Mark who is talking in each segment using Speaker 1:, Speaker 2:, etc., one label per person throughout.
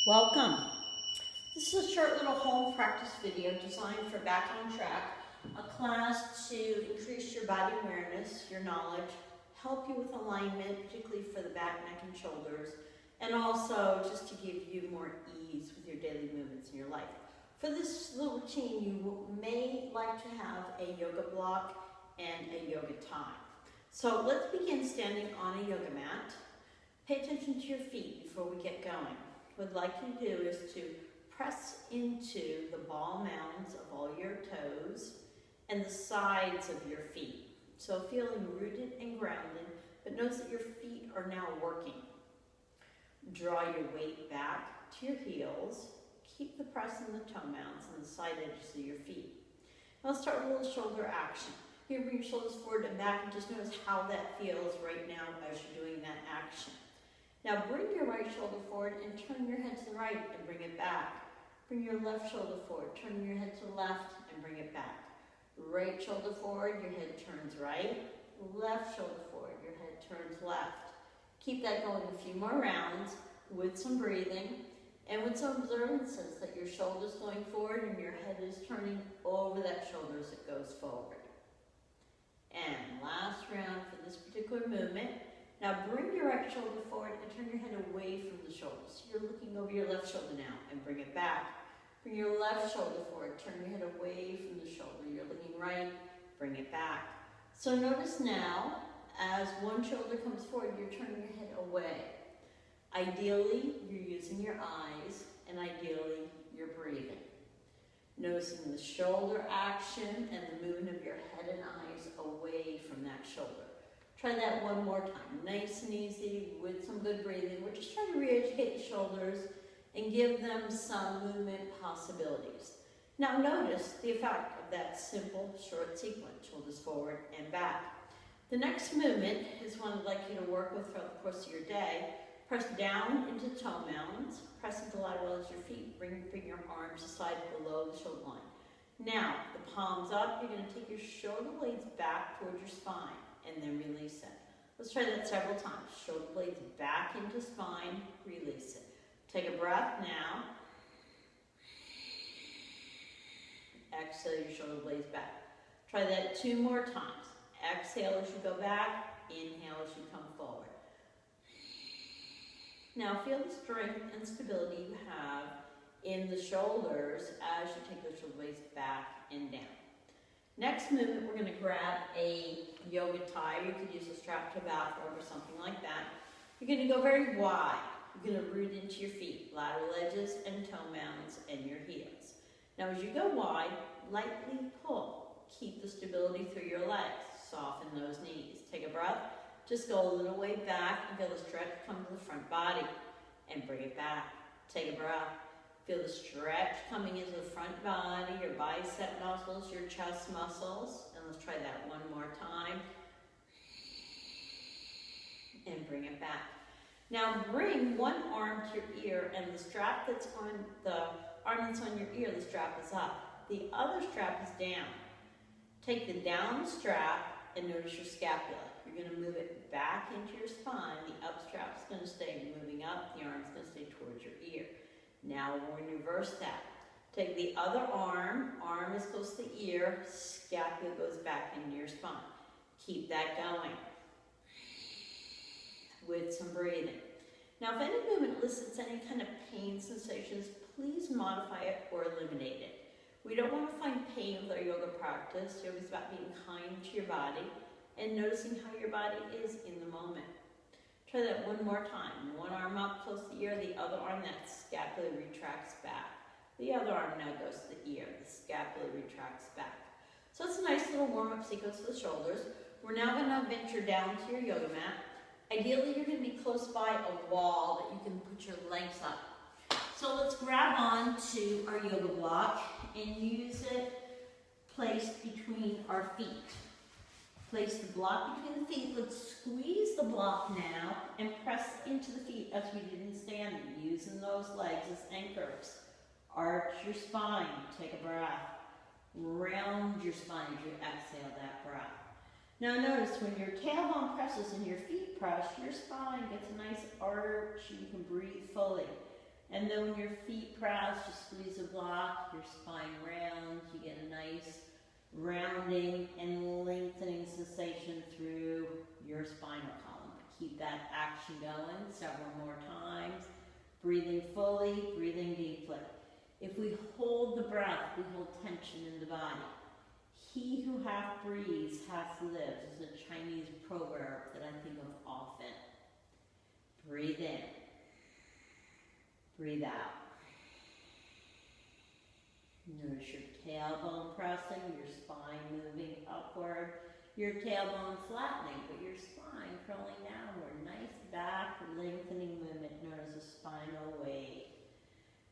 Speaker 1: Welcome. This is a short little home practice video designed for Back on Track, a class to increase your body awareness, your knowledge, help you with alignment, particularly for the back, neck, and shoulders, and also just to give you more ease with your daily movements in your life. For this little routine, you may like to have a yoga block and a yoga time. So let's begin standing on a yoga mat. Pay attention to your feet before we get going. What I'd like you to do is to press into the ball mounds of all your toes and the sides of your feet. So feeling rooted and grounded, but notice that your feet are now working. Draw your weight back to your heels. Keep the press in the toe mounds and the side edges of your feet. Now let's start with a little shoulder action. Here, bring your shoulders forward and back and just notice how that feels right now as you're doing that action. Now bring your right shoulder forward and turn your head to the right and bring it back. Bring your left shoulder forward, turn your head to the left and bring it back. Right shoulder forward, your head turns right. Left shoulder forward, your head turns left. Keep that going a few more rounds with some breathing and with some observances that your shoulder's going forward and your head is turning over that shoulder as it goes forward. And last round for this particular movement. Now bring your right shoulder forward and turn your head away from the shoulder. So you're looking over your left shoulder now and bring it back. Bring your left shoulder forward, turn your head away from the shoulder. You're looking right, bring it back. So notice now, as one shoulder comes forward, you're turning your head away. Ideally, you're using your eyes, and ideally, you're breathing. Noticing the shoulder action and the movement of your head and eyes away from that shoulder. Try that one more time, nice and easy with some good breathing. We're just trying to re-educate the shoulders and give them some movement possibilities. Now notice the effect of that simple, short sequence, shoulders forward and back. The next movement is one I'd like you to work with throughout the course of your day. Press down into toe mounds, press into lateral edge of your feet, bring your arms aside below the shoulder line. Now, the palms up, you're going to take your shoulder blades back towards your spine and then release it. Let's try that several times. Shoulder blades back into spine, release it. Take a breath now. Exhale your shoulder blades back. Try that 2 more times. Exhale as you go back, inhale as you come forward. Now feel the strength and stability you have in the shoulders as you take those shoulder blades back and down. Next movement, we're going to grab a yoga tie. You could use a strap to a bathrobe or something like that. You're going to go very wide. You're going to root into your feet, lateral edges and toe mounds and your heels. Now as you go wide, lightly pull. Keep the stability through your legs. Soften those knees. Take a breath. Just go a little way back and feel the stretch come to the front body and bring it back. Take a breath. Feel the stretch coming into the front body, your bicep muscles, your chest muscles. And let's try that one more time. And bring it back. Now bring one arm to your ear and the strap that's on the arm that's on your ear, the strap is up. The other strap is down. Take the down strap and notice your scapula. You're going to move it back into your spine. The up strap is going to stay moving up. The arm is going to stay towards your ear. Now we're going to reverse that. Take the other arm is close to the ear, scapula goes back into your spine. Keep that going with some breathing. Now if any movement elicits any kind of pain sensations, please modify it or eliminate it. We don't want to find pain with our yoga practice. Yoga is about being kind to your body and noticing how your body is in the moment. Try that one more time. One arm up close to the ear, the other arm, that scapula retracts back. The other arm now goes to the ear, the scapula retracts back. So it's a nice little warm-up sequence for the shoulders. We're now going to venture down to your yoga mat. Ideally, you're going to be close by a wall that you can put your legs up. So let's grab on to our yoga block and use it placed between our feet. Place the block between the feet. Let's squeeze the block now and press into the feet as we did in standing, using those legs as anchors. Arch your spine. Take a breath. Round your spine as you exhale that breath. Now notice when your tailbone presses and your feet press, your spine gets a nice arch and you can breathe fully. And then when your feet press, you squeeze the block, your spine rounds, you get a nice rounding and lengthening sensation through your spinal column. Keep that action going several more times. Breathing fully, breathing deeply. If we hold the breath, we hold tension in the body. He who half breathes, half lives is a Chinese proverb that I think of often. Breathe in. Breathe out. Notice your tailbone pressing, your spine moving upward, your tailbone flattening, but your spine curling downward. Nice back lengthening movement known as a spinal wave.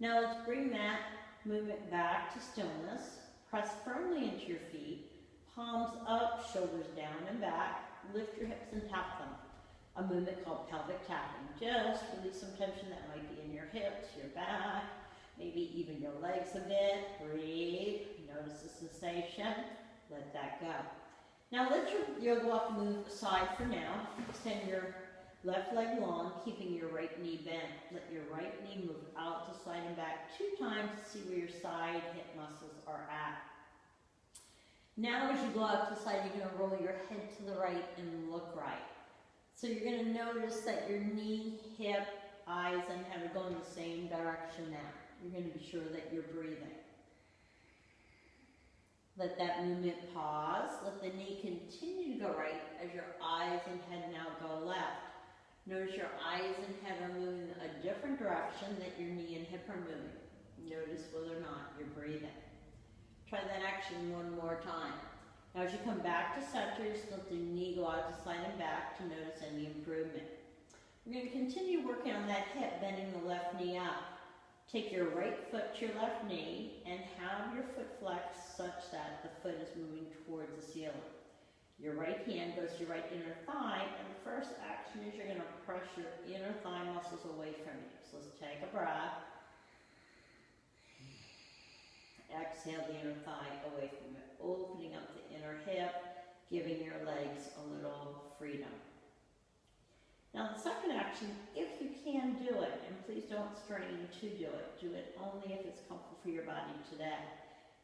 Speaker 1: Now let's bring that movement back to stillness. Press firmly into your feet, palms up, shoulders down and back. Lift your hips and tap them. A movement called pelvic tapping. Just release some tension that might be in your hips, your back, maybe even your legs a bit. Breathe. Notice the sensation. Let that go. Now let your yoga block move aside for now. Extend your left leg long, keeping your right knee bent. Let your right knee move out to side and back 2 times to see where your side hip muscles are at. Now as you go out to the side, you're going to roll your head to the right and look right. So you're going to notice that your knee, hip, eyes, and head are going the same direction now. You're going to be sure that you're breathing. Let that movement pause. Let the knee continue to go right as your eyes and head now go left. Notice your eyes and head are moving a different direction that your knee and hip are moving. Notice whether or not you're breathing. Try that action one more time. Now as you come back to center, just let the knee go out to side and back to notice any improvement. We're going to continue working on that hip, bending the left knee up. Take your right foot to your left knee and have your foot flex such that the foot is moving towards the ceiling. Your right hand goes to your right inner thigh, and the first action is you're going to press your inner thigh muscles away from you. So let's take a breath. Exhale the inner thigh away from it, opening up the inner hip, giving your legs a little freedom. Now the second action, if you can do it, and please don't strain to do it only if it's comfortable for your body today,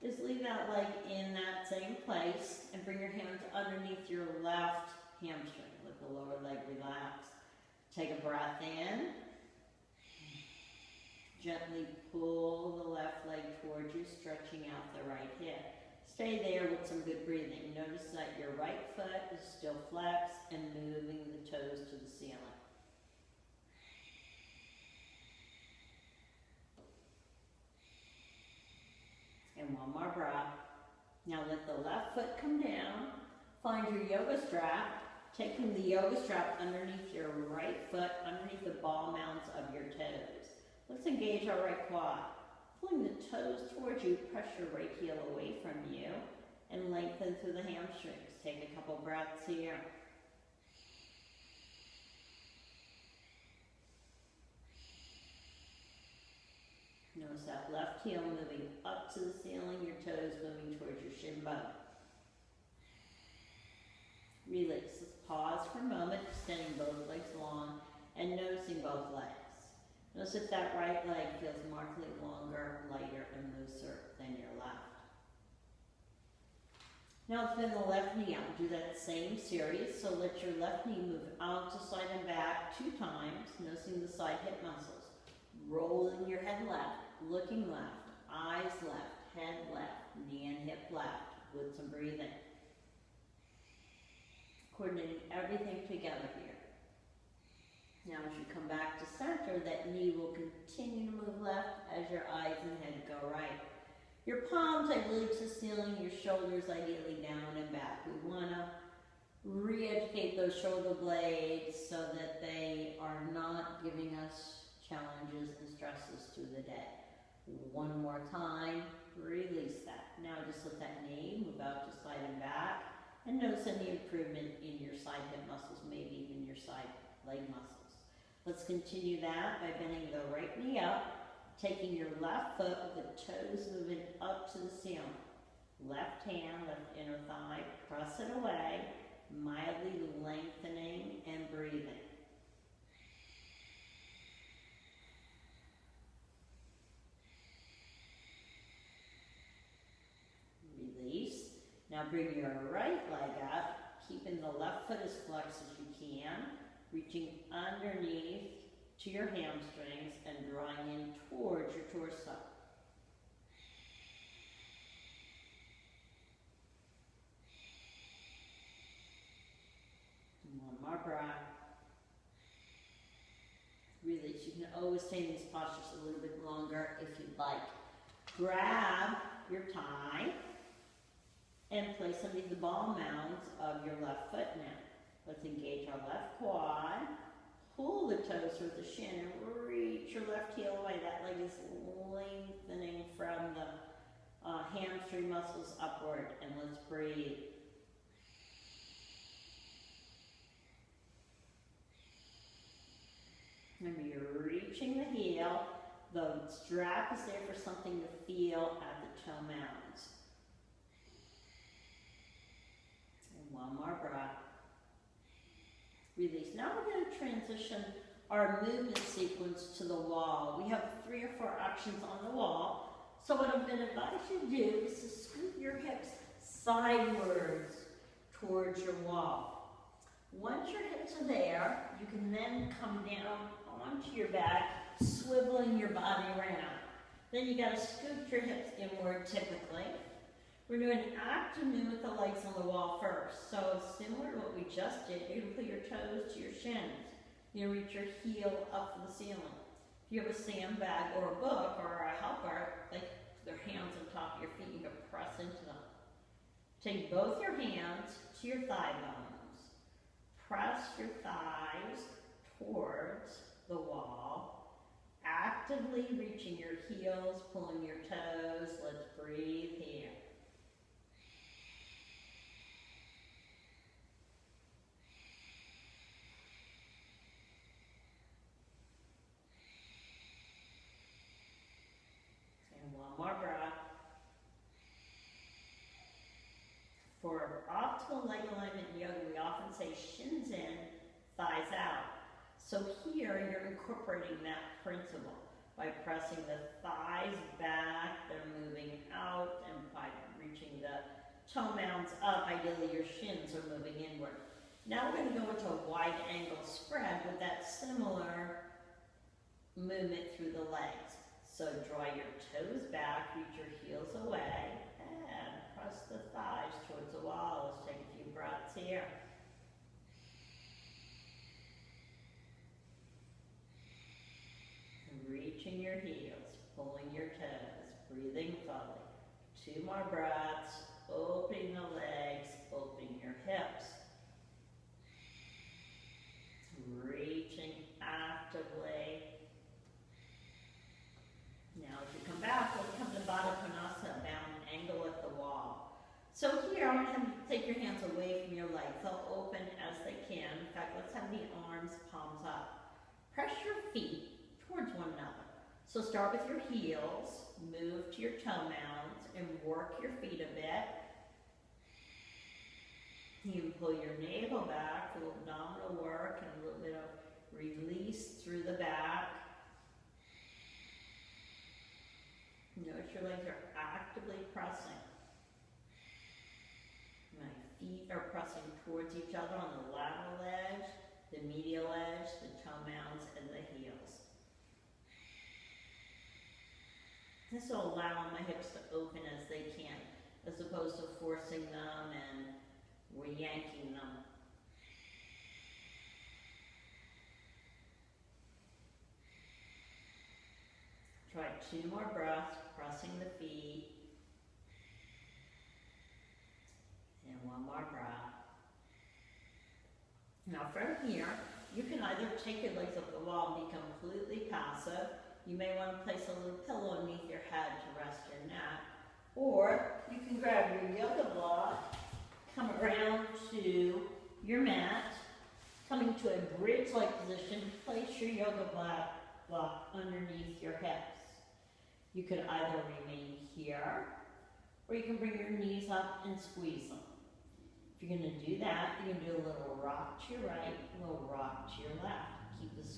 Speaker 1: is leave that leg in that same place and bring your hands underneath your left hamstring. Let the lower leg relax. Take a breath in. Gently pull the left leg towards you, stretching out the right hip. Stay there with some good breathing. Notice that your right foot is still flexed and moving the toes to the ceiling. And one more breath. Now let the left foot come down. Find your yoga strap. Taking the yoga strap underneath your right foot, underneath the ball mounds of your toes. Let's engage our right quad. Pulling the toes towards you, press your right heel away from you and lengthen through the hamstrings. Take a couple breaths here. Notice that left heel moving up to the ceiling, your toes moving towards your shin bone. Release. Let's pause for a moment, extending both legs long and noticing both legs. Notice if that right leg feels markedly longer, lighter, and looser than your left. Now let's bend the left knee out. Do that same series. So let your left knee move out to side and back 2 times, noticing the side hip muscles. Rolling your head left, looking left, eyes left, head left, knee and hip left, with some breathing. Coordinating everything together here. Now as you come back to center, that knee will continue to move left as your eyes and head go right. Your palms ideally to the ceiling, your shoulders ideally down and back. We want to re-educate those shoulder blades so that they are not giving us challenges and stresses through the day. One more time, release that. Now just let that knee move out to side and back and notice any improvement in your side hip muscles, maybe even your side leg muscles. Let's continue that by bending the right knee up, taking your left foot with the toes moving up to the ceiling. Left hand, left inner thigh, press it away, mildly lengthening and breathing. Now bring your right leg up, keeping the left foot as flexed as you can, reaching underneath to your hamstrings and drawing in towards your torso. One more breath. Release. You can always stay in these postures a little bit longer if you'd like. Grab your thigh and place underneath the ball mounds of your left foot now. Let's engage our left quad. Pull the toes towards the shin and reach your left heel away. That leg is lengthening from the hamstring muscles upward. And let's breathe. Remember, you're reaching the heel. The strap is there for something to feel at the toe mounds. And one more breath. Release. Now we're going to transition our movement sequence to the wall. We have 3 or 4 actions on the wall. So what I'm going to advise you to do is to scoot your hips sidewards towards your wall. Once your hips are there, you can then come down onto your back, swiveling your body around. Then you got to scoot your hips inward typically. We're doing active movement with the legs on the wall first. So similar to what we just did, you're going to put your toes to your shins. You reach your heel up to the ceiling. If you have a sandbag or a book or a helper, like their hands on top of your feet, you can press into them. Take both your hands to your thigh bones. Press your thighs towards the wall. Actively reaching your heels, pulling your toes. Let's breathe here. More breath. For optimal leg alignment in yoga, we often say shins in, thighs out. So here you're incorporating that principle by pressing the thighs back, they're moving out, and by reaching the toe mounds up, ideally your shins are moving inward. Now we're going to go into a wide angle spread with that similar movement through the legs. So draw your toes back, reach your heels away, and press the thighs towards the wall. Let's take a few breaths here. Reaching your heels, pulling your toes, breathing fully. 2 more breaths, opening the legs, opening your hips. Reaching actively. Now as you come back, we'll come to Baddha Konasana, bound angle at the wall. So here, I'm going to have you take your hands away from your legs. They'll open as they can. In fact, let's have the arms palms up. Press your feet towards one another. So start with your heels, move to your toe mounds, and work your feet a bit. You can pull your navel back for a little abdominal work and a little bit of release through the back. Notice your legs are actively pressing. My feet are pressing towards each other on the lateral edge, the medial edge, the toe mounds, and the heels. This will allow my hips to open as they can, as opposed to forcing them and yanking them. Try 2 more breaths, pressing the feet. And 1 more breath. Now from here, you can either take your legs up the wall and be completely passive. You may want to place a little pillow underneath your head to rest your neck. Or you can grab your yoga block, come around to your mat, coming to a bridge-like position, place your yoga block underneath your hips. You could either remain here, or you can bring your knees up and squeeze them. If you're going to do that, you can do a little rock to your right, a little rock to your left. Keep the